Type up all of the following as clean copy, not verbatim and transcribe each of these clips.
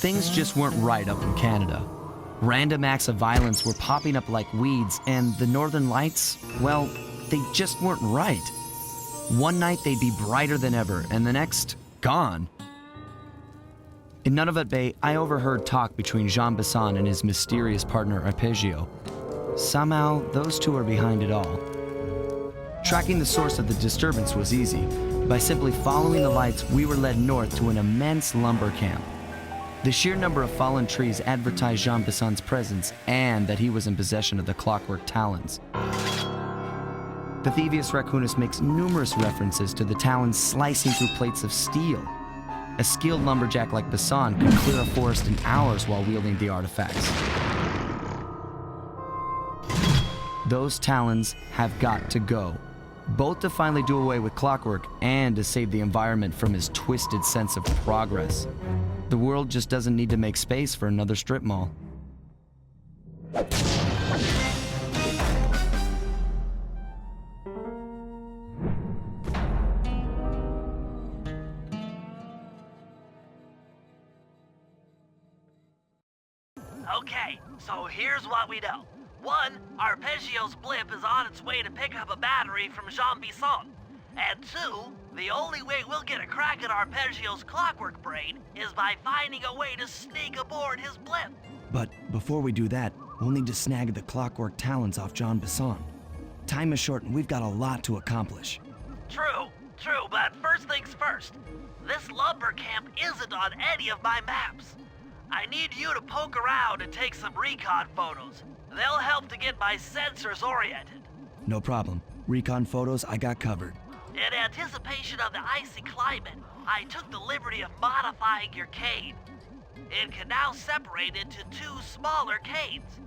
things just weren't right up in Canada. Random acts of violence were popping up like weeds, and the Northern Lights, well, they just weren't right. One night they'd be brighter than ever, and the next, gone. In Nunavut Bay, I overheard talk between Jean Bison and his mysterious partner Arpeggio. Somehow, those two are behind it all. Tracking the source of the disturbance was easy. By simply following the lights, we were led north to an immense lumber camp. The sheer number of fallen trees advertised Jean Bison's presence and that he was in possession of the Clockwerk Talons. The Thieves Raccoonus makes numerous references to the talons slicing through plates of steel. A skilled lumberjack like Bison could clear a forest in hours while wielding the artifacts. Those talons have got to go, both to finally do away with Clockwerk and to save the environment from his twisted sense of progress. The world just doesn't need to make space for another strip mall. Okay, so here's what we know. 1, Arpeggio's blip is on its way to pick up a battery from Jean Bison. And 2, the only way we'll get a crack at Arpeggio's Clockwerk brain is by finding a way to sneak aboard his blip. But before we do that, we'll need to snag the Clockwerk Talons off Jean Bison. Time is short and we've got a lot to accomplish. True, but first things first. This lumber camp isn't on any of my maps. I need you to poke around and take some recon photos. They'll help to get my sensors oriented. No problem. Recon photos I got covered. In anticipation of the icy climate, I took the liberty of modifying your cane. It can now separate into 2 smaller canes,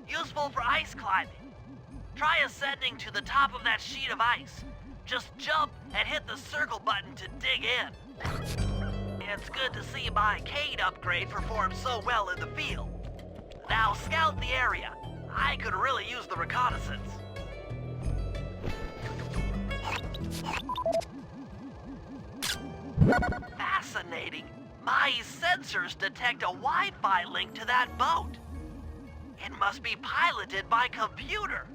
useful for ice climbing. Try ascending to the top of that sheet of ice. Just jump and hit the circle button to dig in. It's good to see my cane upgrade perform so well in the field. Now scout the area. I could really use the reconnaissance. Fascinating. My sensors detect a Wi-Fi link to that boat. It must be piloted by computer.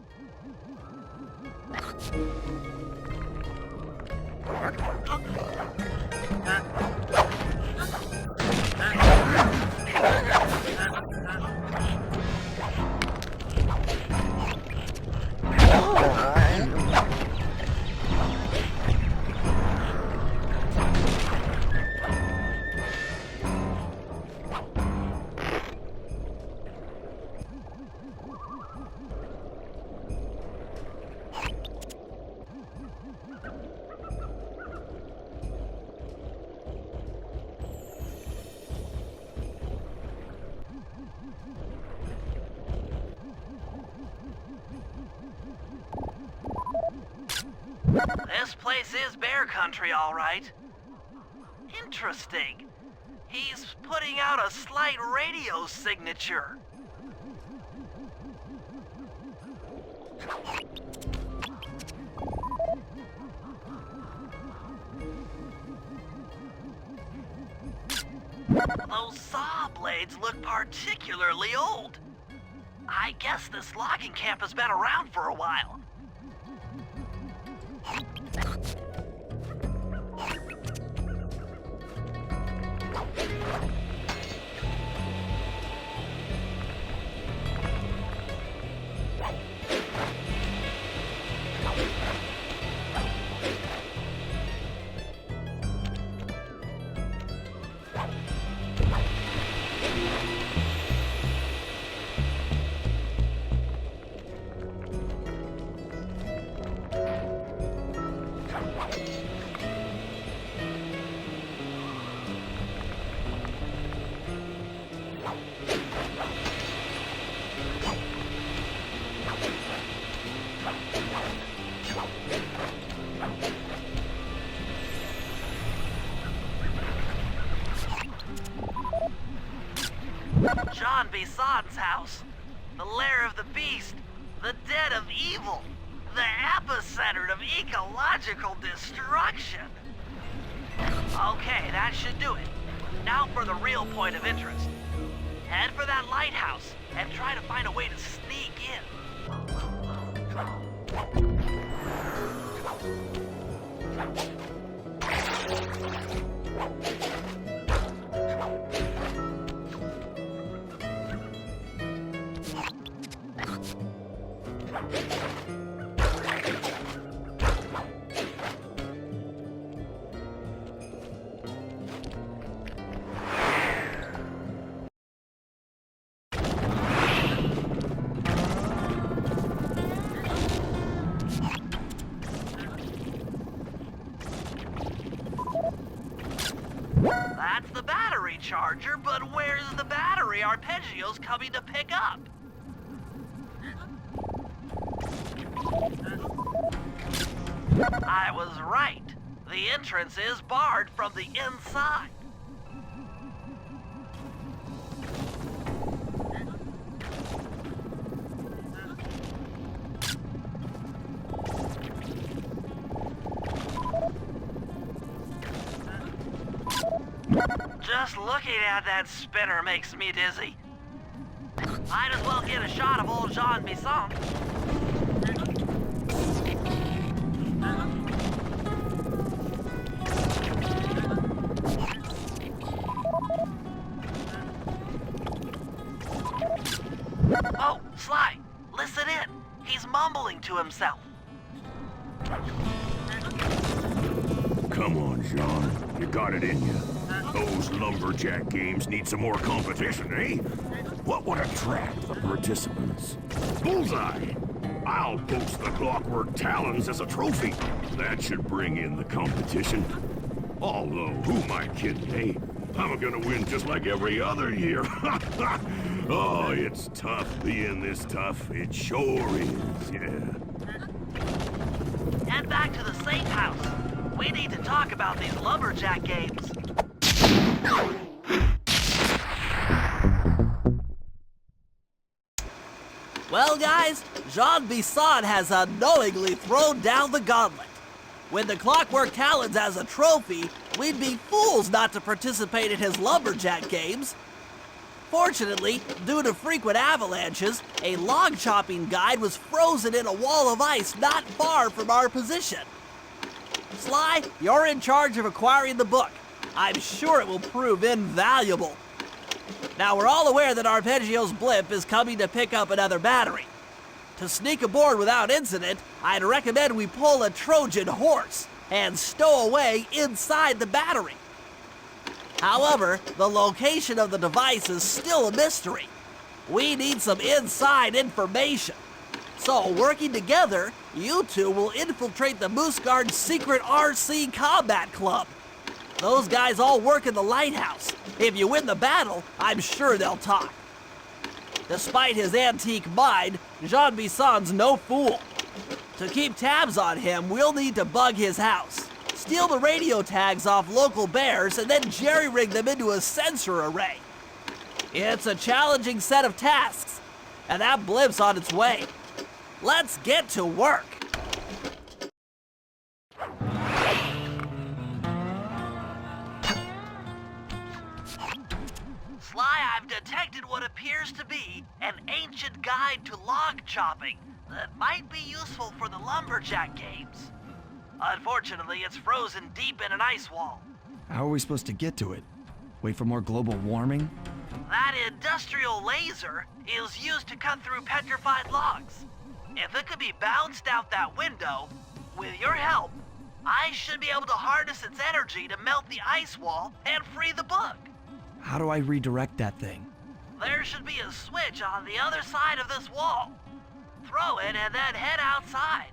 This place is bear country, all right. Interesting. He's putting out a slight radio signature. Those saw blades look particularly old. I guess this logging camp has been around for a while. Jean Bison's house. The lair of the beast. The den of evil. The epicenter of ecological destruction. Okay, that should do it. Now for the real point of interest. Head for that lighthouse and try to find a way to sneak That's the battery charger, but where's the battery Arpeggio's coming to pick up? I was right. The entrance is barred from the inside. Just looking at that spinner makes me dizzy. Might as well get a shot of old Jean Bison. Oh, Sly, listen in. He's mumbling to himself. Come on, Jean. You got it in you. Those lumberjack games need some more competition, eh? What would attract the participants? Bullseye! I'll post the Clockwerk Talons as a trophy. That should bring in the competition. Although, who am I kidding, eh? I'm gonna win just like every other year. Oh, it's tough being this tough. It sure is, yeah. Head back to the safe house. We need to talk about these lumberjack games. Well, guys, Jean Bison has unknowingly thrown down the gauntlet. With the Clockwerk Talons as a trophy, we'd be fools not to participate in his lumberjack games. Fortunately, due to frequent avalanches, a log chopping guide was frozen in a wall of ice not far from our position. Sly, you're in charge of acquiring the book. I'm sure it will prove invaluable. Now, we're all aware that Arpeggio's blimp is coming to pick up another battery. To sneak aboard without incident, I'd recommend we pull a Trojan horse and stow away inside the battery. However, the location of the device is still a mystery. We need some inside information. So, working together, you two will infiltrate the Moose Guard's secret RC combat club. Those guys all work in the lighthouse. If you win the battle, I'm sure they'll talk. Despite his antique mind, Jean Bison's no fool. To keep tabs on him, we'll need to bug his house, steal the radio tags off local bears, and then jerry-rig them into a sensor array. It's a challenging set of tasks, and that blimp's on its way. Let's get to work. Sly, I've detected what appears to be an ancient guide to log chopping that might be useful for the lumberjack games. Unfortunately, it's frozen deep in an ice wall. How are we supposed to get to it? Wait for more global warming? That industrial laser is used to cut through petrified logs. If it could be bounced out that window, with your help, I should be able to harness its energy to melt the ice wall and free the book. How do I redirect that thing? There should be a switch on the other side of this wall. Throw it and then head outside.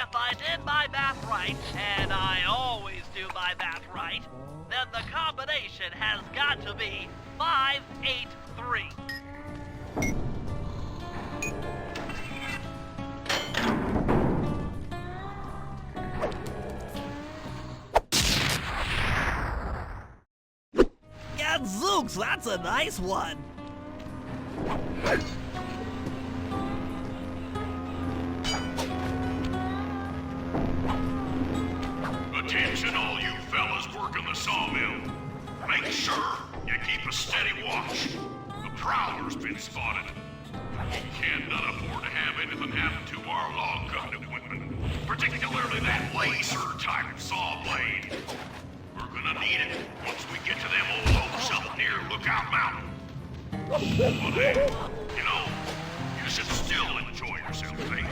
If I did my math right, and I always do my math right, then the combination has got to be 583. Gadzooks, that's a nice one. Attention all you fellas working the sawmill. Make sure you keep a steady watch. A prowler's been spotted. We can't afford to have anything happen to our log cutting equipment, particularly that laser-type saw blade. We're gonna need it once we get to them old oaks up near Lookout Mountain. But hey, you know, you should still enjoy yourself, eh?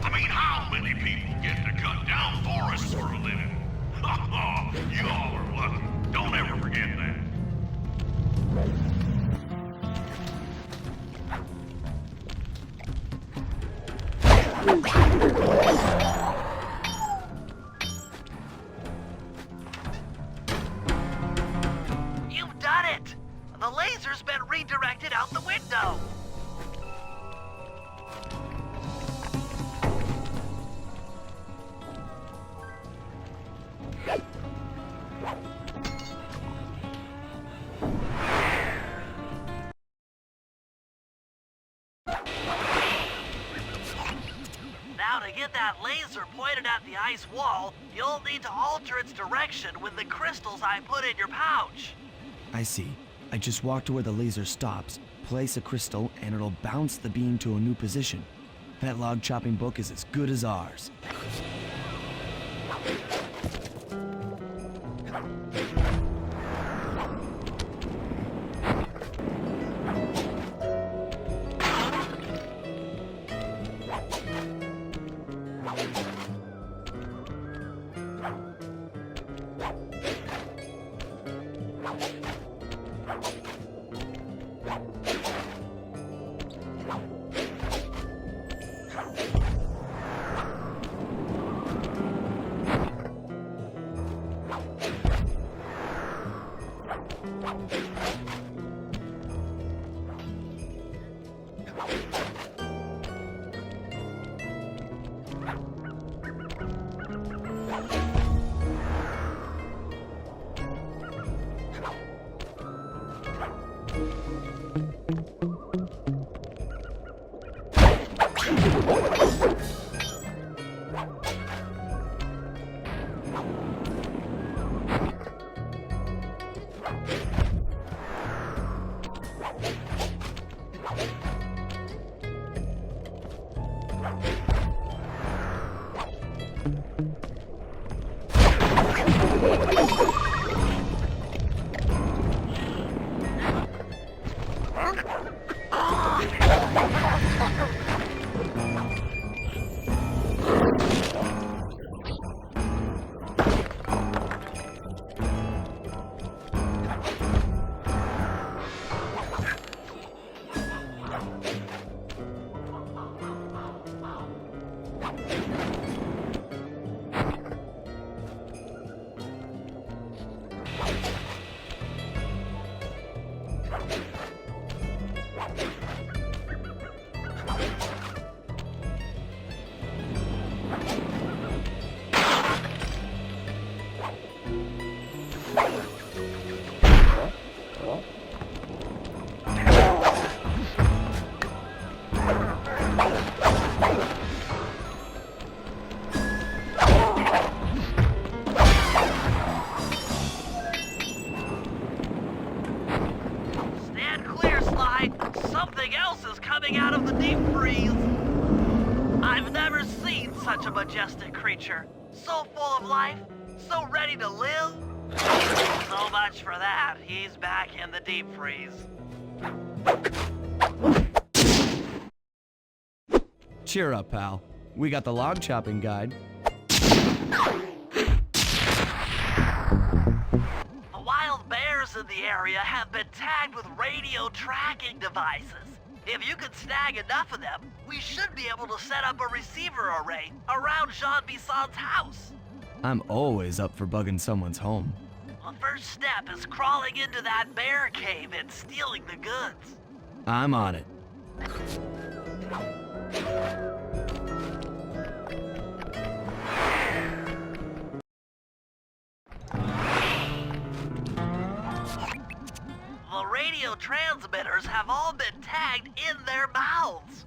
I mean, how many people get to cut down forests for a living? You all are lucky. Don't ever forget that. You've done it! The laser's been redirected out the window. Now to get that laser pointed at the ice wall, you'll need to alter its direction with the crystals I put in your pouch. I see. I just walk to where the laser stops, place a crystal, and it'll bounce the beam to a new position. That log chopping book is as good as ours. Something else is coming out of the deep freeze. I've never seen such a majestic creature. So full of life, so ready to live. So much for that, he's back in the deep freeze. Cheer up, pal. We got the log chopping guide. The wild bears in the area have been tagged with radio tracking devices. If you could snag enough of them, we should be able to set up a receiver array around Jean Bison's house. I'm always up for bugging someone's home. The first step is crawling into that bear cave and stealing the goods. I'm on it. The radio transmitters have all been tagged in their mouths.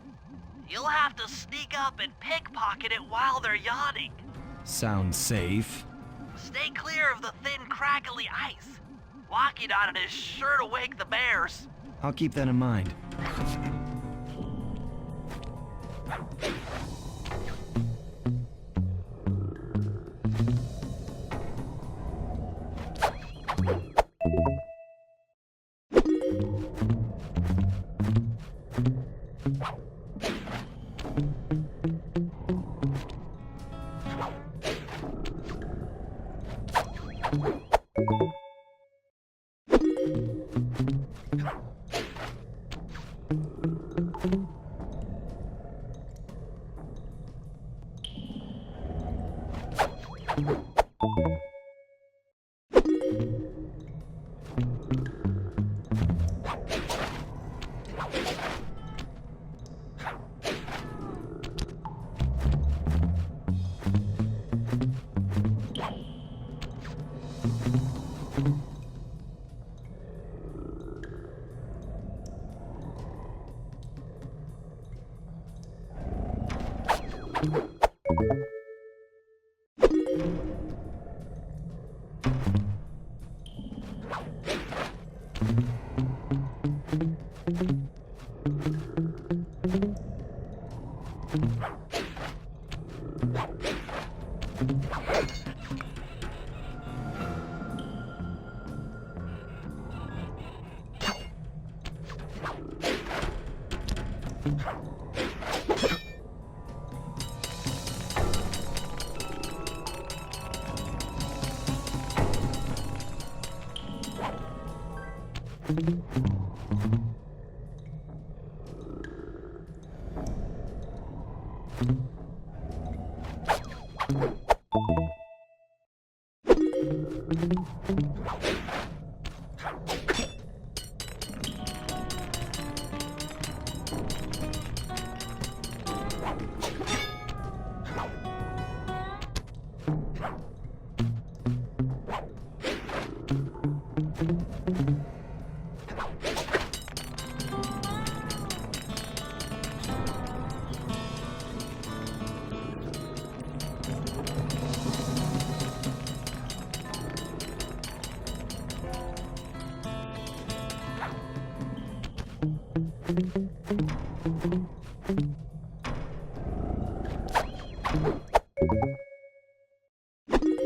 You'll have to sneak up and pickpocket it while they're yawning. Sounds safe. Stay clear of the thin, crackly ice. Walking on it is sure to wake the bears. I'll keep that in mind.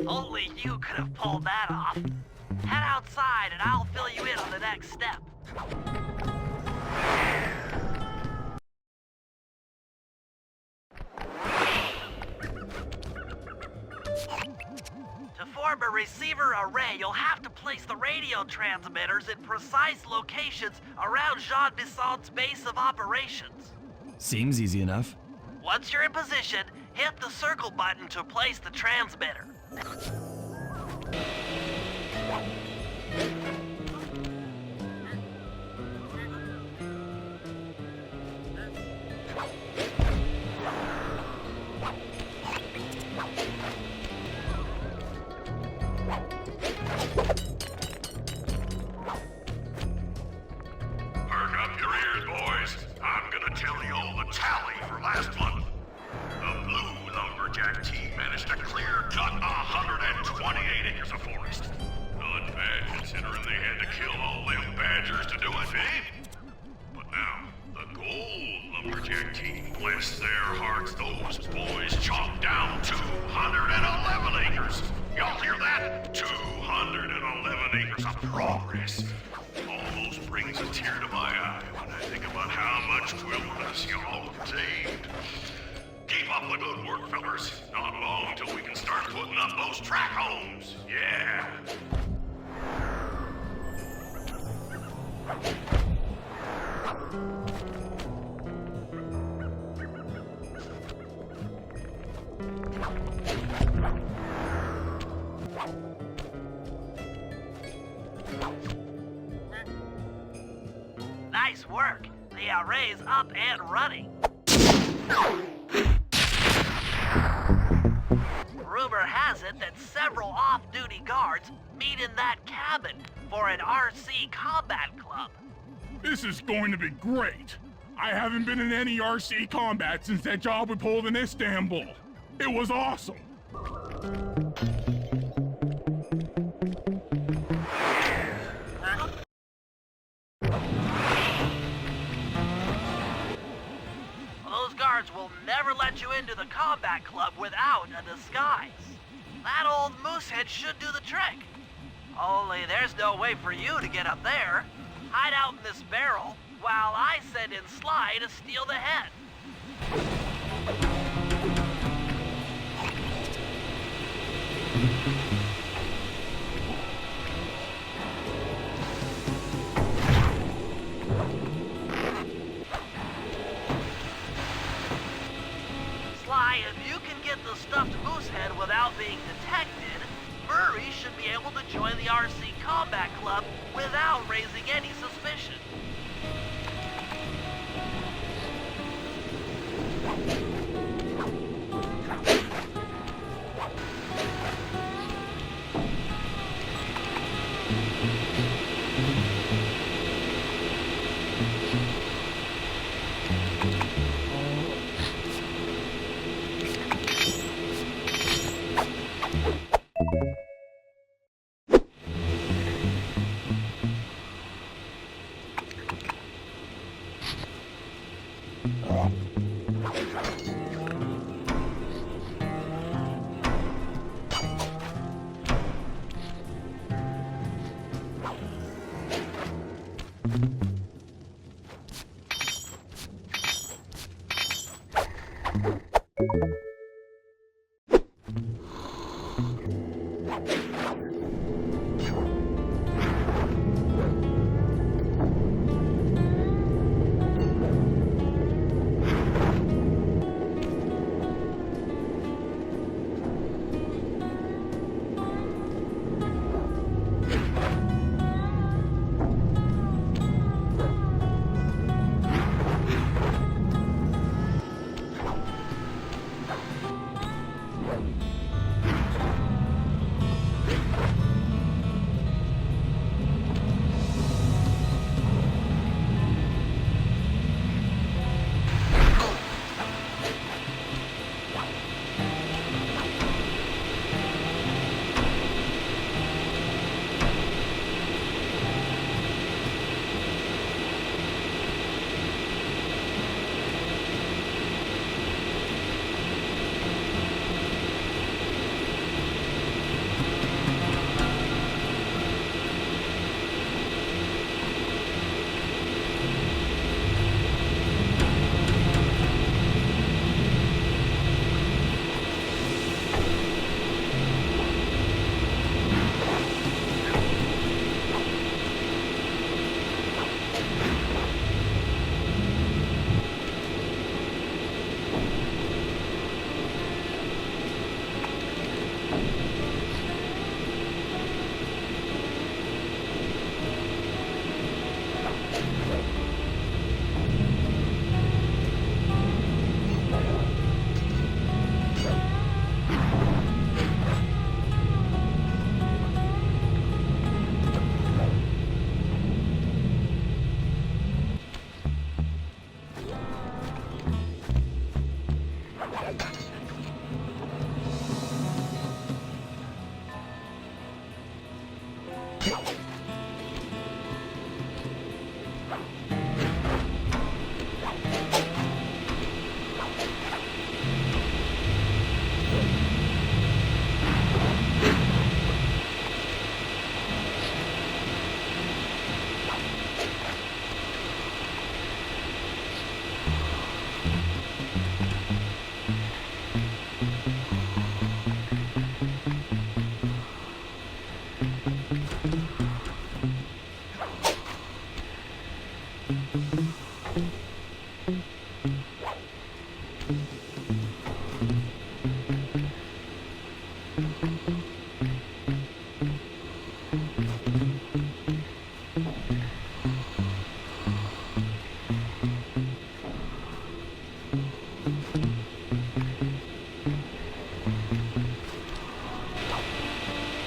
Only you could have pulled that off. Head outside and I'll fill you in on the next step. To form a receiver array, you'll have to place the radio transmitters in precise locations around Jean Bison's base of operations. Seems easy enough. Once you're in position, hit the circle button to place the transmitter. Perk up your ears, boys. I'm gonna tell you all the tally for last month. The blue lumberjack team managed to clear-cut 128 acres of forest. Not bad considering they had to kill all them badgers to do it, eh? But now, the gold lumberjack team, bless their hearts, those boys chopped down 211 acres. Y'all hear that? 211 acres of progress. Almost brings a tear to my eye when I think about how much wilderness y'all saved. Keep up the good work, fellas. Not long till we can start putting up those track homes. Yeah. Nice work. The array's up and running. Rumor has it that several off-duty guards meet in that cabin for an RC combat club. This is going to be great. I haven't been in any RC combat since that job we pulled in Istanbul. It was awesome. Those guards will never let you into the combat club without a disguise. That old moosehead should do the trick. Only there's no way for you to get up there. Hide out in this barrel while I send in Sly to steal the head. Sly, if you can get the stuffed moosehead without being detected, Murray should be able to join the RC Combat Club without raising any suspicion.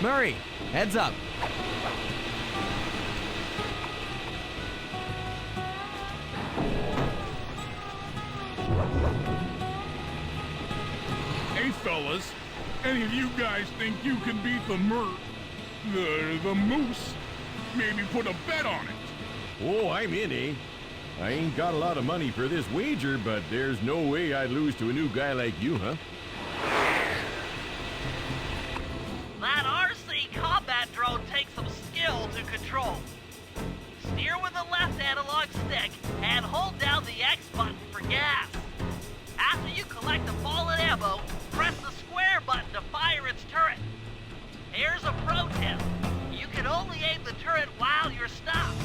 Murray, heads up. Hey, fellas, any of you guys think you can beat the moose? Maybe put a bet on it. Oh, I'm in, eh? I ain't got a lot of money for this wager, but there's no way I'd lose to a new guy like you, huh? That RC combat drone takes some skill to control. Steer with the left analog stick and hold down the X button for gas. After you collect the fallen ammo, press the square button to fire its turret. Here's a pro tip. You can only aim the turret while you're stopped.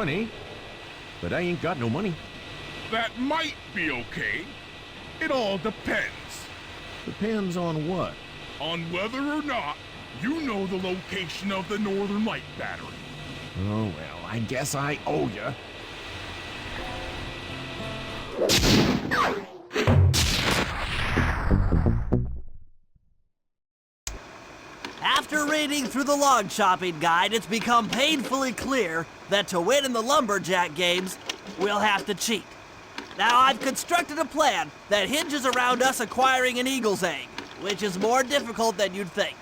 Eh? But I ain't got no money. That might be okay. It all depends. Depends on what? On whether or not you know the location of the Northern Light Battery. Oh, well, I guess I owe ya. After reading through the log chopping guide, it's become painfully clear that to win in the lumberjack games, we'll have to cheat. Now, I've constructed a plan that hinges around us acquiring an eagle's egg, which is more difficult than you'd think.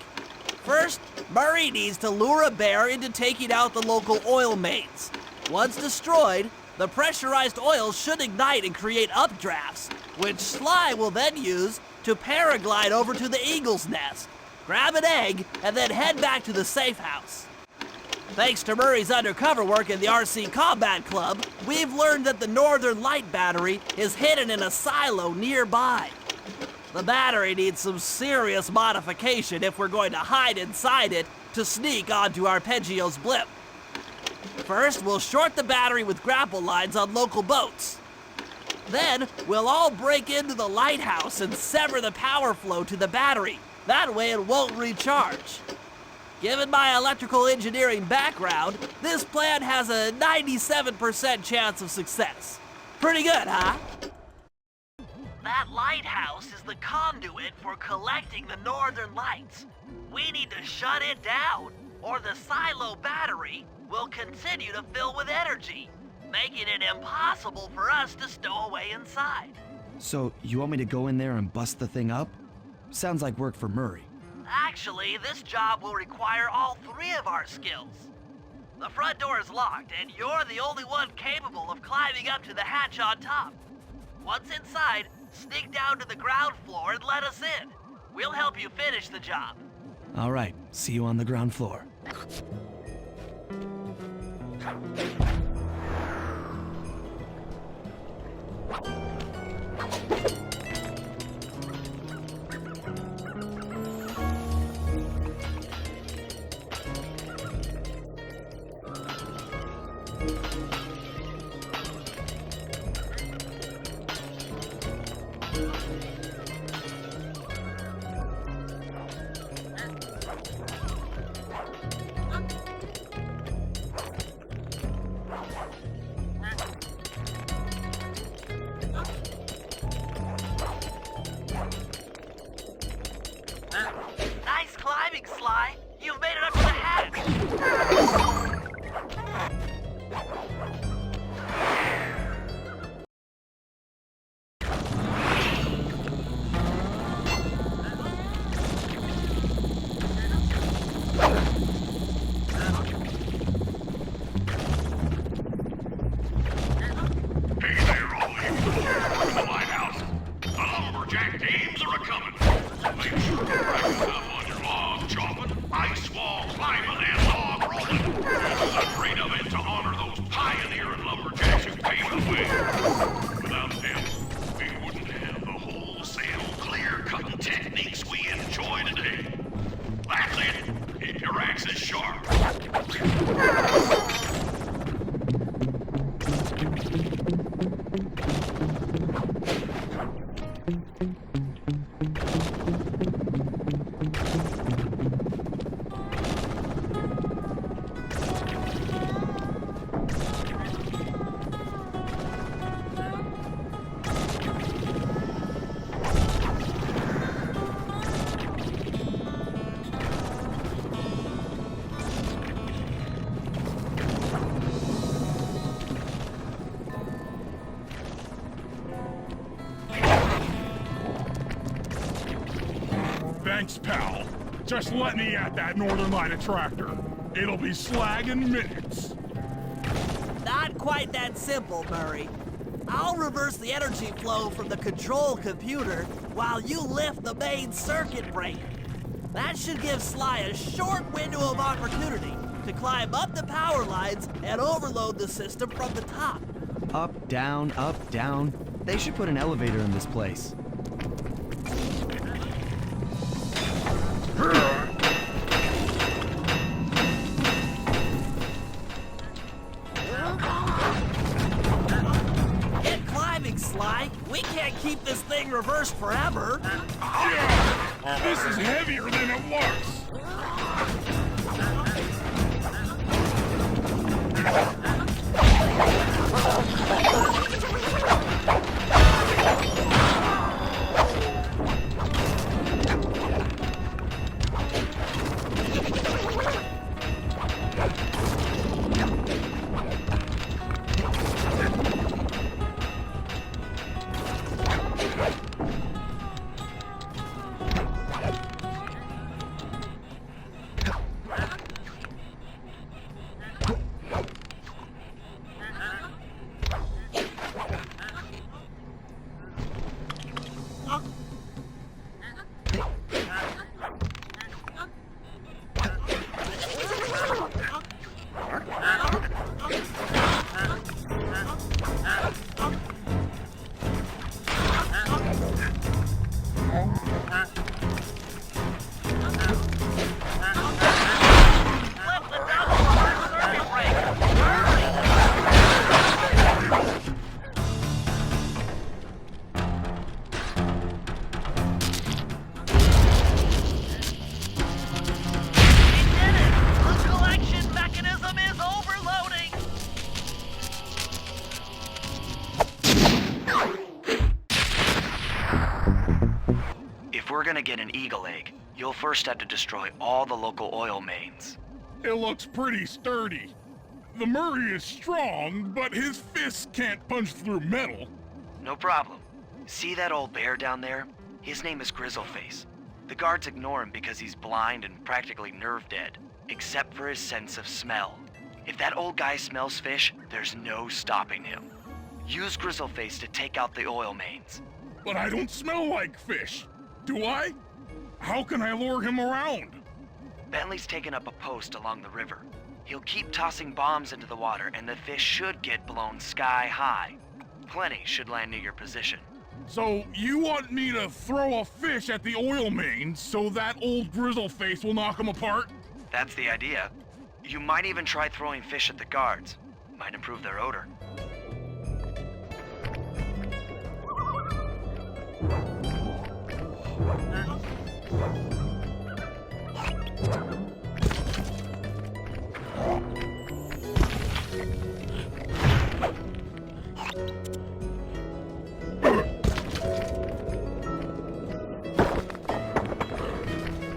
First, Murray needs to lure a bear into taking out the local oil mains. Once destroyed, the pressurized oil should ignite and create updrafts, which Sly will then use to paraglide over to the eagle's nest, grab an egg, and then head back to the safe house. Thanks to Murray's undercover work in the RC Combat Club, we've learned that the Northern Light Battery is hidden in a silo nearby. The battery needs some serious modification if we're going to hide inside it to sneak onto Arpeggio's blimp. First, we'll short the battery with grapple lines on local boats. Then, we'll all break into the lighthouse and sever the power flow to the battery. That way it won't recharge. Given my electrical engineering background, this plan has a 97% chance of success. Pretty good, huh? That lighthouse is the conduit for collecting the northern lights. We need to shut it down, or the silo battery will continue to fill with energy, making it impossible for us to stow away inside. So, you want me to go in there and bust the thing up? Sounds like work for Murray. Actually, this job will require all three of our skills. The front door is locked, and you're the only one capable of climbing up to the hatch on top. Once inside, sneak down to the ground floor and let us in. We'll help you finish the job. All right, see you on the ground floor. afraid of it to honor those pioneering lumberjacks who paved the way. Without them, we wouldn't have the wholesale clear-cutting techniques we enjoy today. That's it. Your axe is sharp. Thanks, pal. Just let me at that northern light attractor. It'll be slag in minutes. Not quite that simple, Murray. I'll reverse the energy flow from the control computer while you lift the main circuit breaker. That should give Sly a short window of opportunity to climb up the power lines and overload the system from the top. Up, down, up, down. They should put an elevator in this place. Get climbing, Sly. We can't keep this thing reversed forever. Yeah, this is heavier than it looks. If we're gonna get an eagle egg, you'll first have to destroy all the local oil mains. It looks pretty sturdy. The Murray is strong, but his fists can't punch through metal. No problem. See that old bear down there? His name is Grizzleface. The guards ignore him because he's blind and practically nerve dead, except for his sense of smell. If that old guy smells fish, there's no stopping him. Use Grizzleface to take out the oil mains. But I don't smell like fish. Do I? How can I lure him around? Bentley's taken up a post along the river. He'll keep tossing bombs into the water and the fish should get blown sky high. Plenty should land near your position. So you want me to throw a fish at the oil mains so that old Grizzleface will knock him apart? That's the idea. You might even try throwing fish at the guards. Might improve their odor.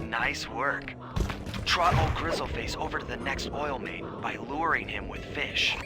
Nice work. Trot old Grizzleface over to the next oil main by luring him with fish.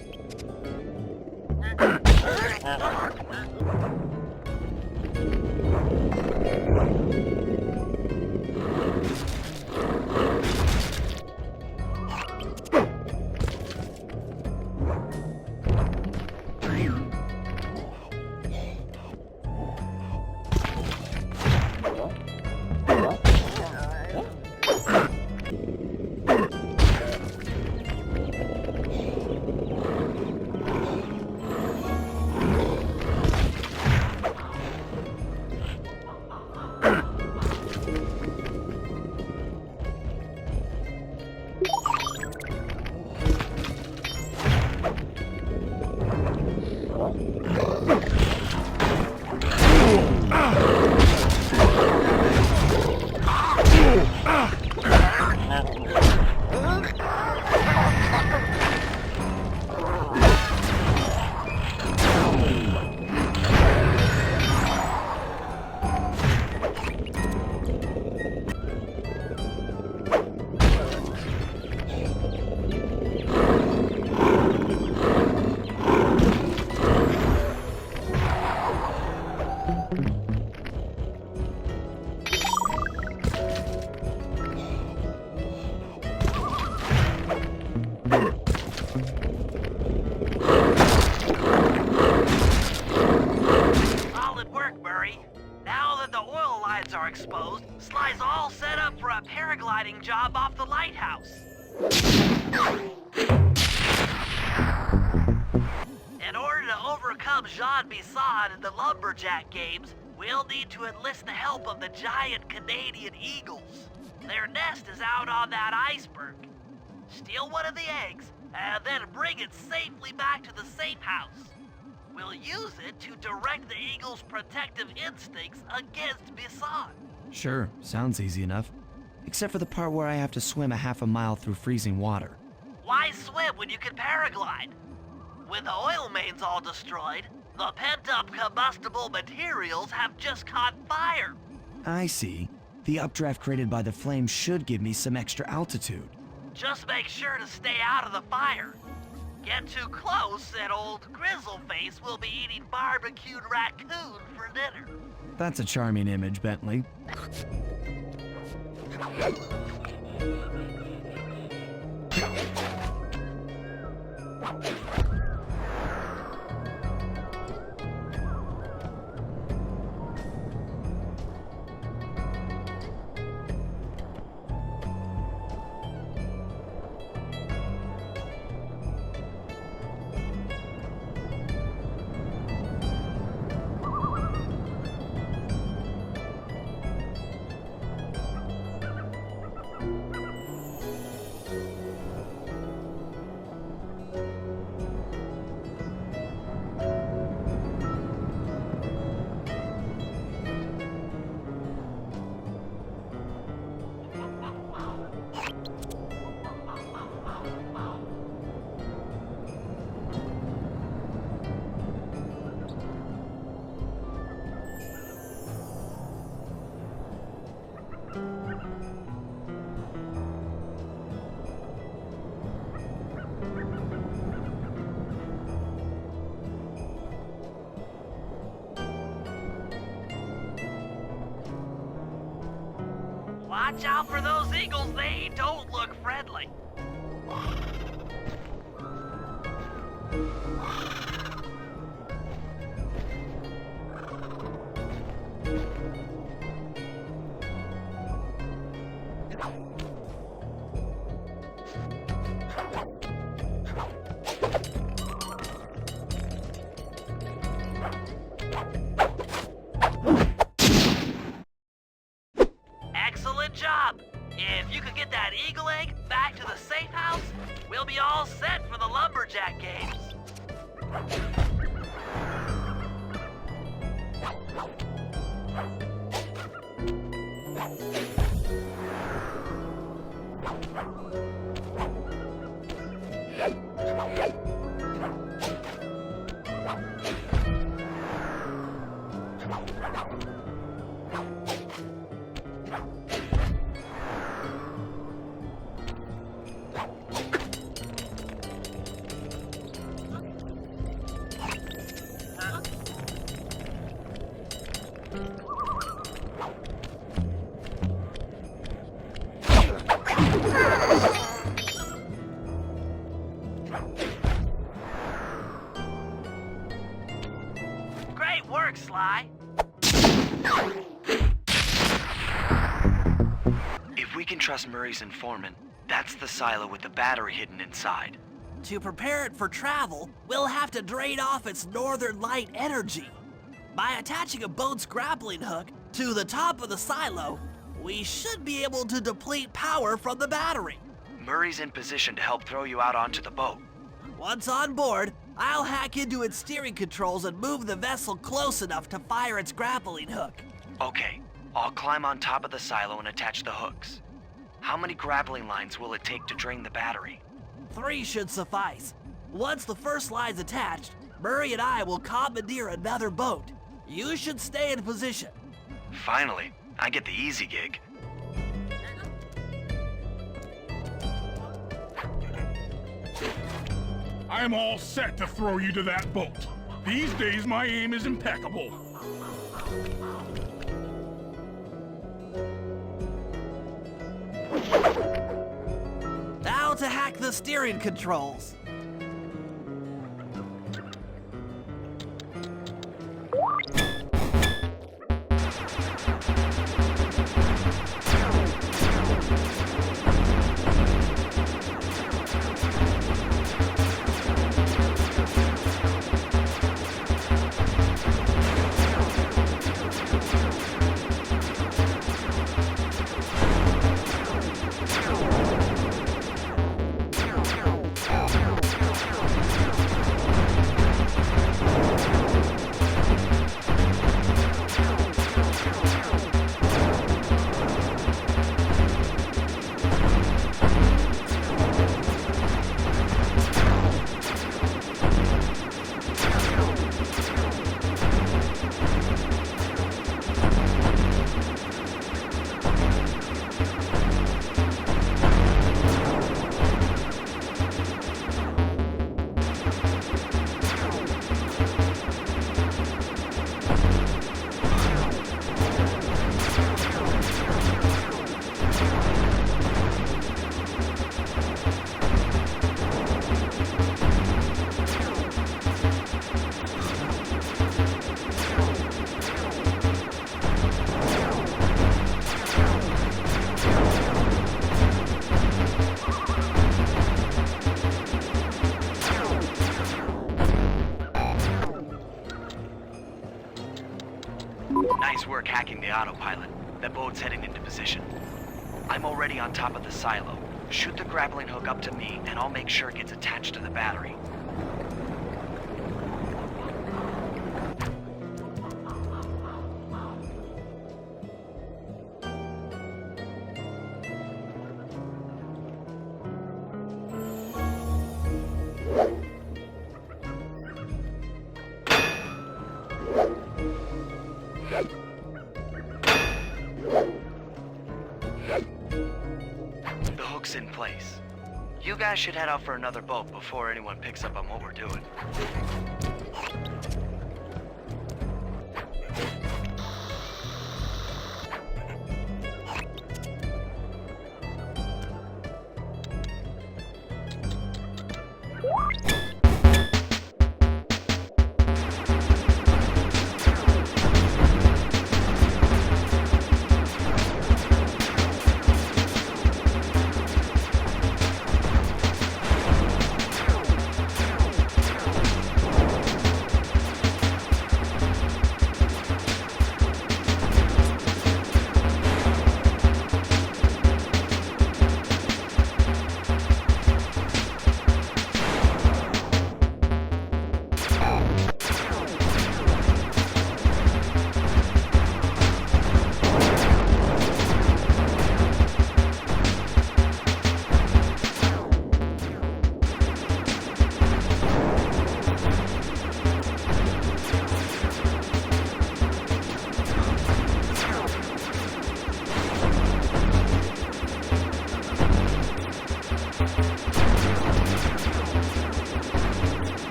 lumberjack games, we'll need to enlist the help of the giant Canadian eagles. Their nest is out on that iceberg. Steal one of the eggs, and then bring it safely back to the safe house. We'll use it to direct the eagle's protective instincts against Bison. Sure, sounds easy enough. Except for the part where I have to swim a half a mile through freezing water. Why swim when you can paraglide? With the oil mains all destroyed, the pent-up combustible materials have just caught fire. I see. The updraft created by the flames should give me some extra altitude. Just make sure to stay out of the fire. Get too close and old Grizzleface will be eating barbecued raccoon for dinner. That's a charming image, Bentley. Watch out for those eagles, they don't look friendly. Excellent job! If you could get that eagle egg back to the safe house, we'll be all set for the lumberjack games. Great work, Sly. If we can trust Murray's informant, that's the silo with the battery hidden inside. To prepare it for travel, we'll have to drain off its northern light energy. By attaching a boat's grappling hook to the top of the silo, we should be able to deplete power from the battery. Murray's in position to help throw you out onto the boat. Once on board, I'll hack into its steering controls and move the vessel close enough to fire its grappling hook. Okay, I'll climb on top of the silo and attach the hooks. How many grappling lines will it take to drain the battery? 3 should suffice. Once the first line's attached, Murray and I will commandeer another boat. You should stay in position. Finally, I get the easy gig. I'm all set to throw you to that boat. These days, my aim is impeccable. Now to hack the steering controls. Clockwerk hacking the autopilot. That boat's heading into position. I'm already on top of the silo. Shoot the grappling hook up to me, and I'll make sure it gets attached to the battery. The hook's in place. You guys should head out for another boat before anyone picks up on what we're doing.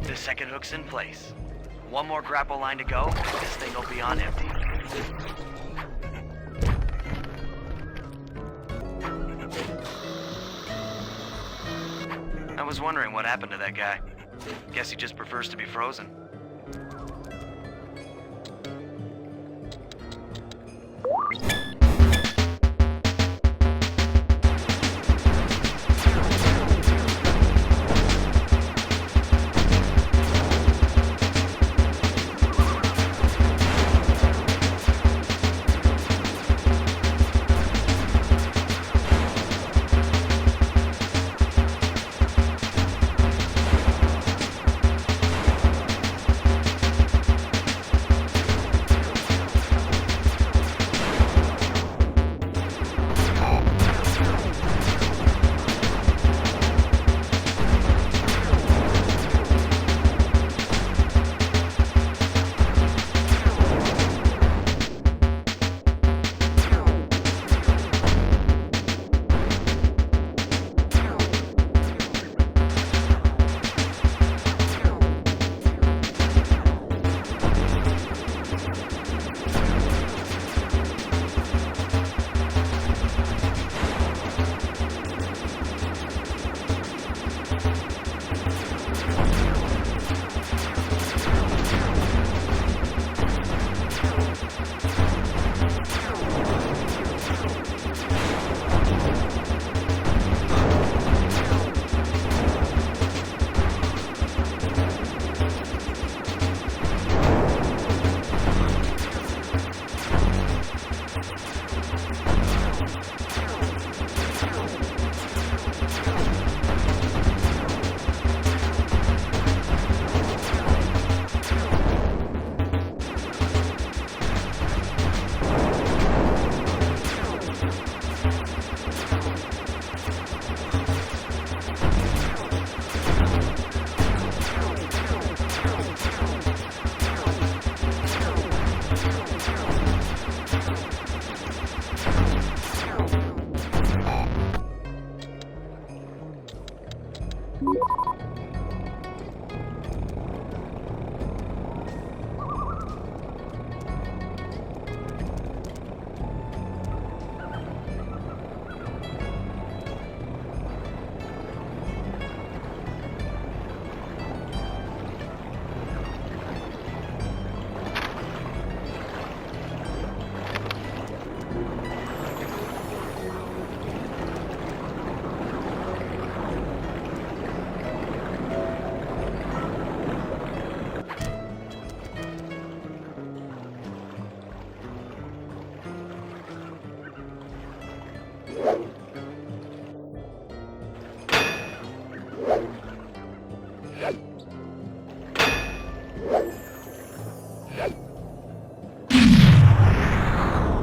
The second hook's in place. One more grapple line to go, and this thing will be on empty. I was wondering what happened to that guy. Guess he just prefers to be frozen.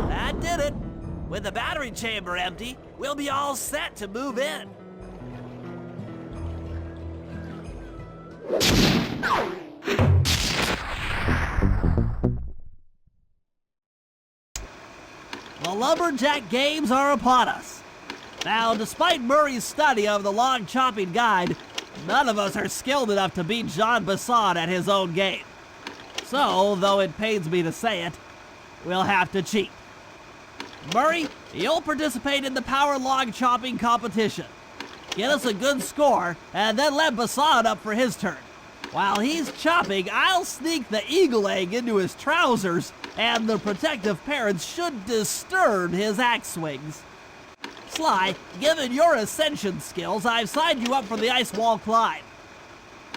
That did it. With the battery chamber empty, we'll be all set to move in. The lumberjack games are upon us. Now, despite Murray's study of the log chopping guide, none of us are skilled enough to beat Jean Bison at his own game. So, though it pains me to say it, we'll have to cheat. Murray, you'll participate in the power log chopping competition. Get us a good score, and then let Bison up for his turn. While he's chopping, I'll sneak the eagle egg into his trousers, and the protective parents should disturb his axe swings. Sly, given your ascension skills, I've signed you up for the ice wall climb.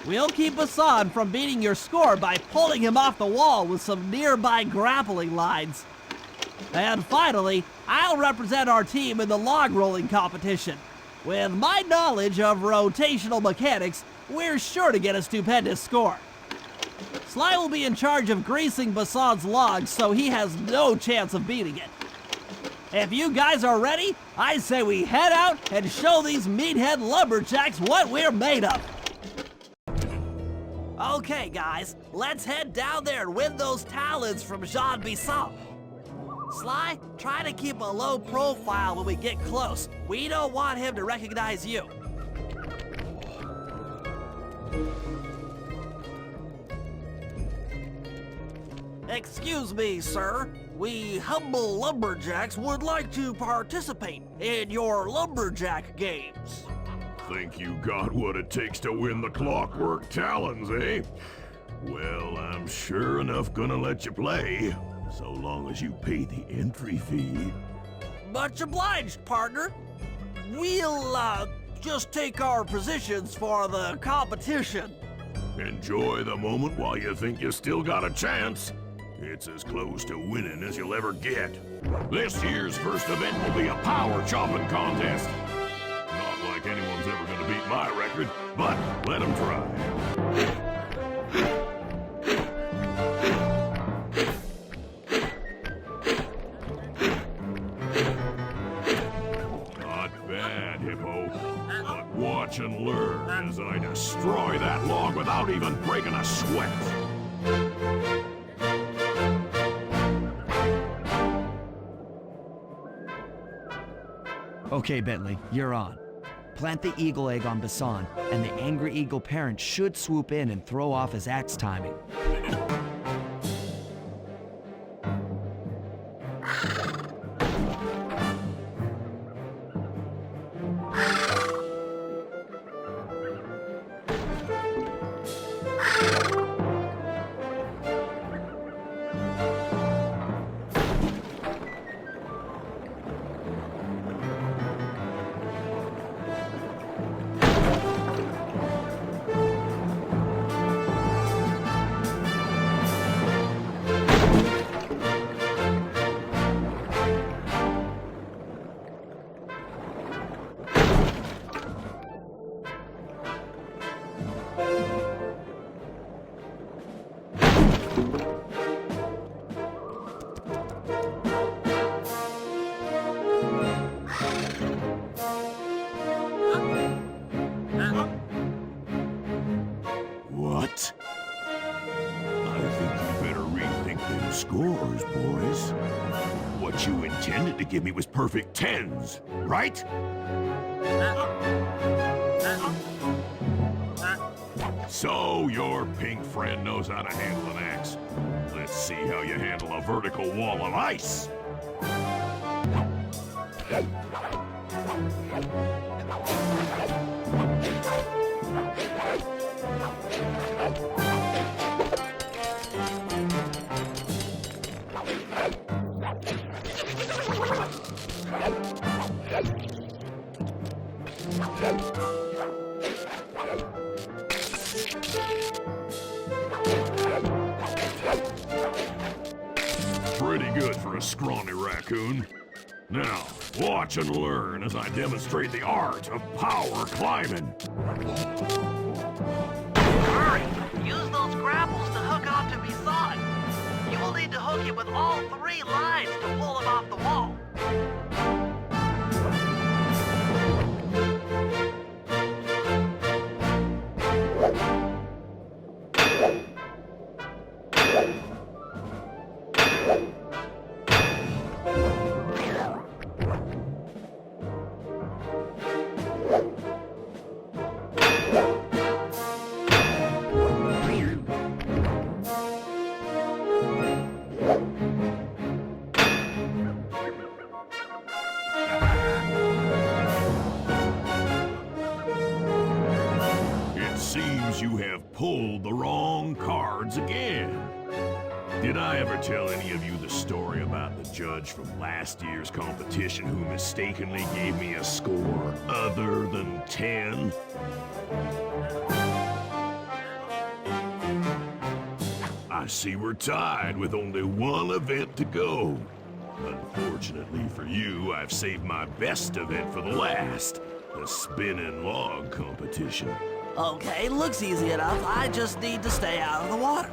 We'll keep Bison from beating your score by pulling him off the wall with some nearby grappling lines. And finally, I'll represent our team in the log rolling competition. With my knowledge of rotational mechanics, we're sure to get a stupendous score. Sly will be in charge of greasing Bison's logs, so he has no chance of beating it. If you guys are ready, I say we head out and show these meathead lumberjacks what we're made of. Okay, guys, let's head down there and win those talons from Jean Bison. Sly, try to keep a low profile when we get close. We don't want him to recognize you. Excuse me, sir. We humble lumberjacks would like to participate in your lumberjack games. Think you got what it takes to win the Clockwerk Talons, eh? Well, I'm sure enough gonna let you play, so long as you pay the entry fee. Much obliged, partner. We'll, just take our positions for the competition. Enjoy the moment while you think you still got a chance. It's as close to winning as you'll ever get. This year's first event will be a power chopping contest. Not like anyone's ever gonna beat my record, but let them try. Not bad, Hippo. But watch and learn as I destroy that log without even breaking a sweat. Okay, Bentley, you're on. Plant the eagle egg on Bison, and the angry eagle parent should swoop in and throw off his axe timing. What? I think you better rethink them scores, boys. What you intended to give me was perfect tens, right? So your pink friend knows how to handle an axe. Let's see how you handle a vertical wall of ice. Pretty good for a scrawny raccoon. Now, watch and learn as I demonstrate the art of power climbing. Hurry! Use those grapples to hook Bison. You will need to hook him with all 3 lines to pull him off the wall. Seems you have pulled the wrong cards again. Did I ever tell any of you the story about the judge from last year's competition who mistakenly gave me a score other than 10? I see we're tied with only one event to go. Unfortunately for you, I've saved my best event for the last, the spinning log competition. Okay, looks easy enough. I just need to stay out of the water.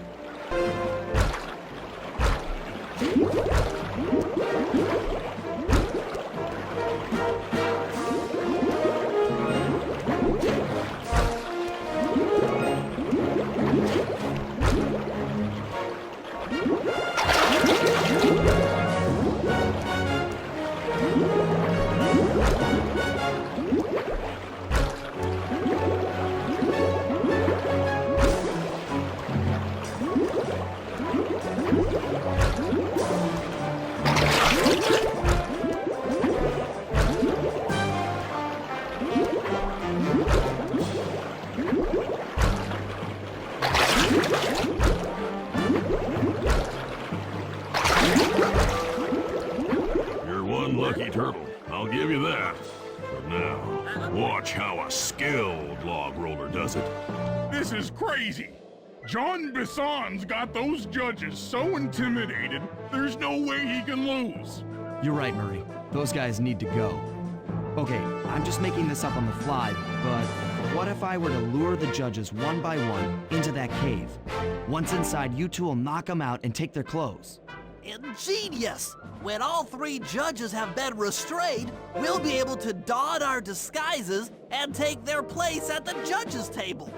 Lucky turtle, I'll give you that. But now, watch how a skilled log roller does it. This is crazy. Jean Bison's got those judges so intimidated, there's no way he can lose. You're right, Murray. Those guys need to go. Okay, I'm just making this up on the fly, but what if I were to lure the judges one by one into that cave? Once inside, you two will knock them out and take their clothes. Ingenious! When all 3 judges have been restrained, we'll be able to don our disguises and take their place at the judges' table.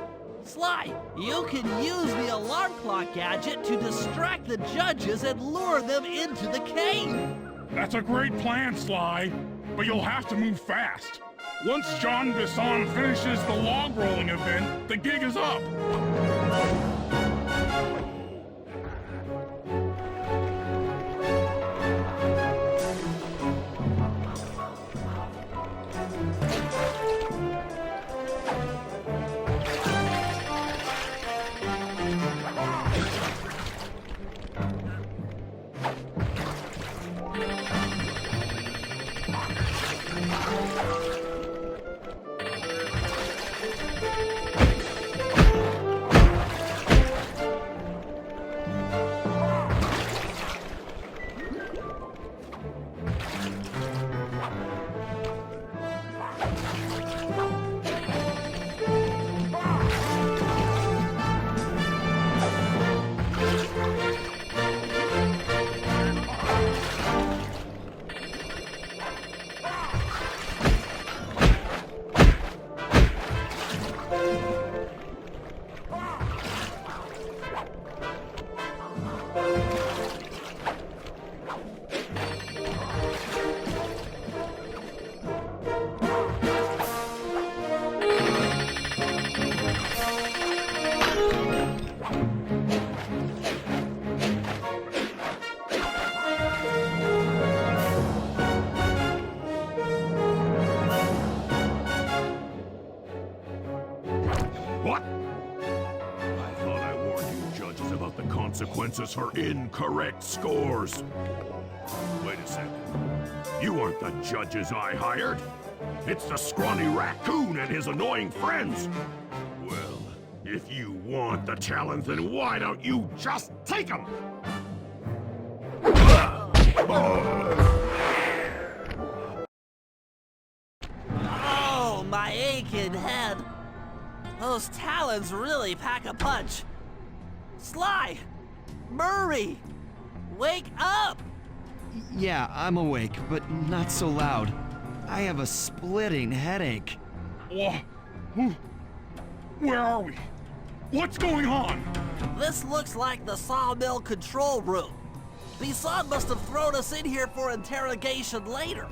Sly, you can use the alarm clock gadget to distract the judges and lure them into the cave. That's a great plan, Sly, but you'll have to move fast. Once Jean Bison finishes the log rolling event, the gig is up. What? I thought I warned you judges about the consequences for incorrect scores. Wait a second. You aren't the judges I hired. It's the scrawny raccoon and his annoying friends. Well, if you want the challenge, then why don't you just take them? Oh, my aching head. Those talons really pack a punch. Sly, Murray! Wake up! Yeah, I'm awake, but not so loud. I have a splitting headache. Where are we? What's going on? This looks like the sawmill control room. Bison must have thrown us in here for interrogation later.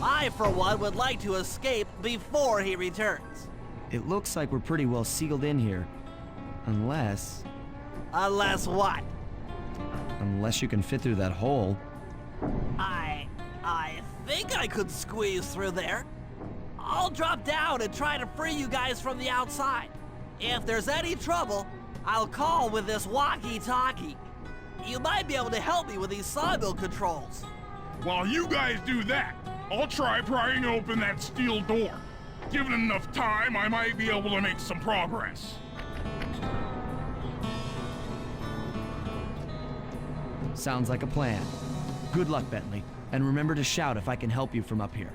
I, for one, would like to escape before he returns. It looks like we're pretty well sealed in here. Unless Unless what? you can fit through that hole. I think I could squeeze through there. I'll drop down and try to free you guys from the outside. If there's any trouble, I'll call with this walkie-talkie. You might be able to help me with these sawmill controls. While you guys do that, I'll try prying open that steel door. Given enough time, I might be able to make some progress. Sounds like a plan. Good luck, Bentley. And remember to shout if I can help you from up here.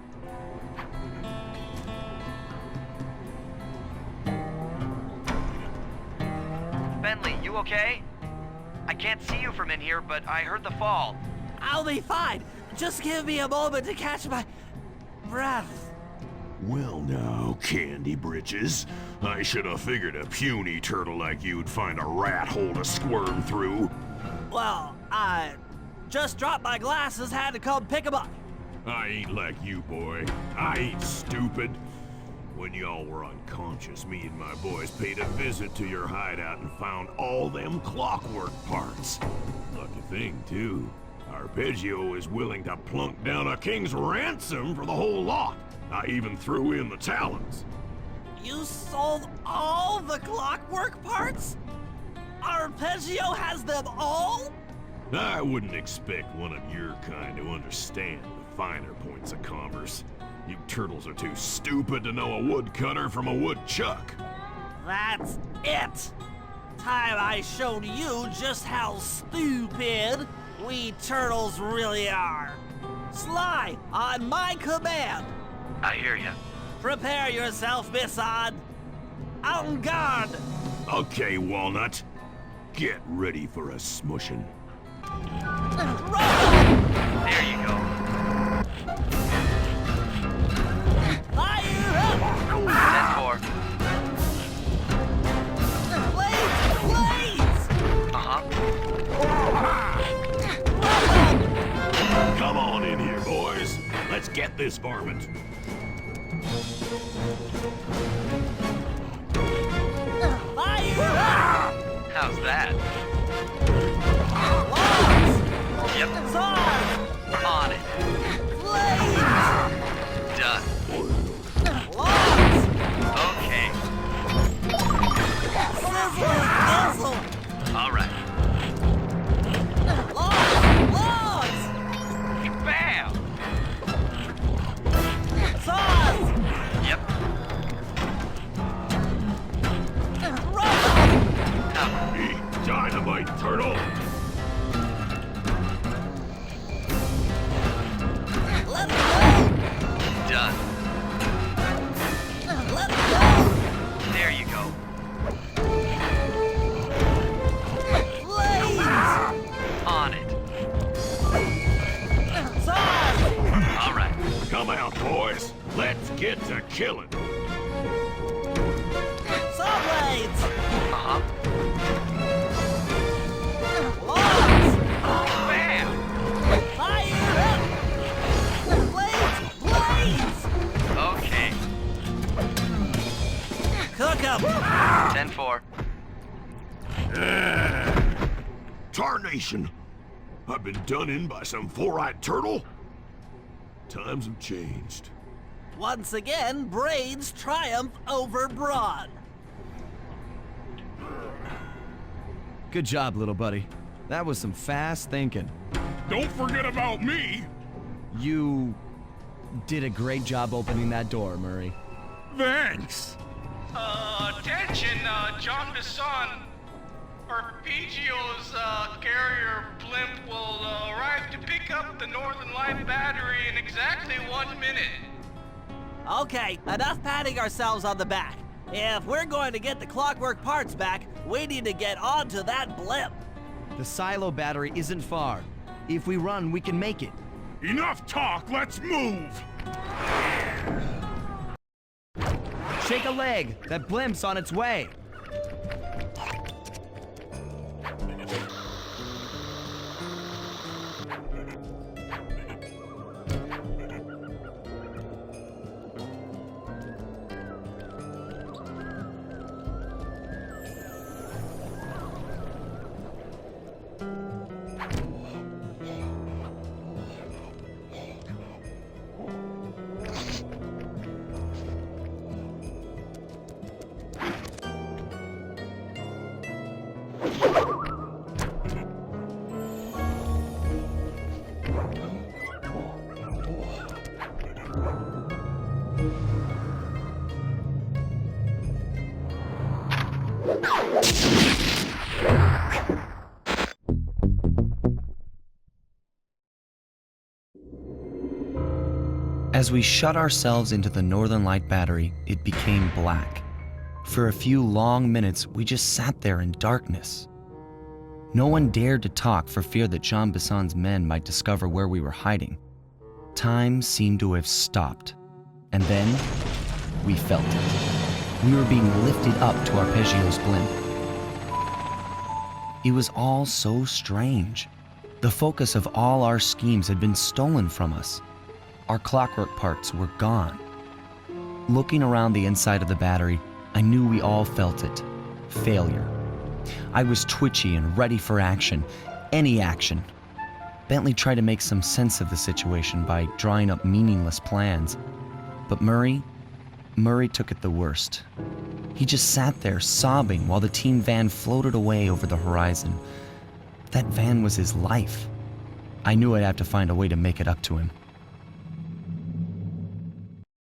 Bentley, you okay? I can't see you from in here, but I heard the fall. I'll be fine. Just give me a moment to catch my breath. Well now, Candy Britches. I should have figured a puny turtle like you'd find a rat hole to squirm through. Well, I just dropped my glasses, had to come pick them up. I ain't like you, boy. I ain't stupid. When y'all were unconscious, me and my boys paid a visit to your hideout and found all them clockwork parts. Lucky thing, too. Arpeggio is willing to plunk down a king's ransom for the whole lot. I even threw in the talons. You sold all the clockwork parts? Arpeggio has them all? I wouldn't expect one of your kind to understand the finer points of commerce. You turtles are too stupid to know a woodcutter from a woodchuck. That's it. Time I showed you just how stupid we turtles really are. Sly, on my command. I hear you. Prepare yourself, Bison. En garde. Okay, Walnut. Get ready for a smushing. There you go. Fire up! 10-4. Blades! Uh-huh. Come on in here, boys. Let's get this varmint. Fire up! How's that? Logs! Yep. Saws! On it. Blades! Done. Logs! Okay. Sizzle! Sizzle! All right. Logs! Bam! Saws! Yep. Rubber! Eat dynamite, turtle. Let's go! Done. Let's go! There you go. Blades! On it. Saws! All right. Come out, boys. Let's get to killing. Saw blades! Uh-huh. Logs! Bam! Fire up! Blades! Blades! Okay. Cook 'em! 10-4. Tarnation! I've been done in by some four-eyed turtle? Times have changed. Once again, brains triumph over brawn. Good job, little buddy. That was some fast thinking. Don't forget about me. You did a great job opening that door, Murray. Thanks. Attention, Jean Bison. Arpeggio's carrier blimp will arrive to pick up the Northern Light battery in exactly 1 minute. Okay, enough patting ourselves on the back. If we're going to get the clockwork parts back, we need to get onto that blimp. The silo battery isn't far. If we run, we can make it. Enough talk, let's move! Shake a leg. That blimp's on its way. As we shut ourselves into the Northern Light battery, it became black. For a few long minutes, we just sat there in darkness. No one dared to talk for fear that Jean Bison's men might discover where we were hiding. Time seemed to have stopped. And then, we felt it. We were being lifted up to Arpeggio's blimp. It was all so strange. The focus of all our schemes had been stolen from us. Our clockwork parts were gone. Looking around the inside of the battery, I knew we all felt it. Failure. I was twitchy and ready for action. Any action. Bentley tried to make some sense of the situation by drawing up meaningless plans. But Murray took it the worst. He just sat there sobbing while the team van floated away over the horizon. That van was his life. I knew I'd have to find a way to make it up to him.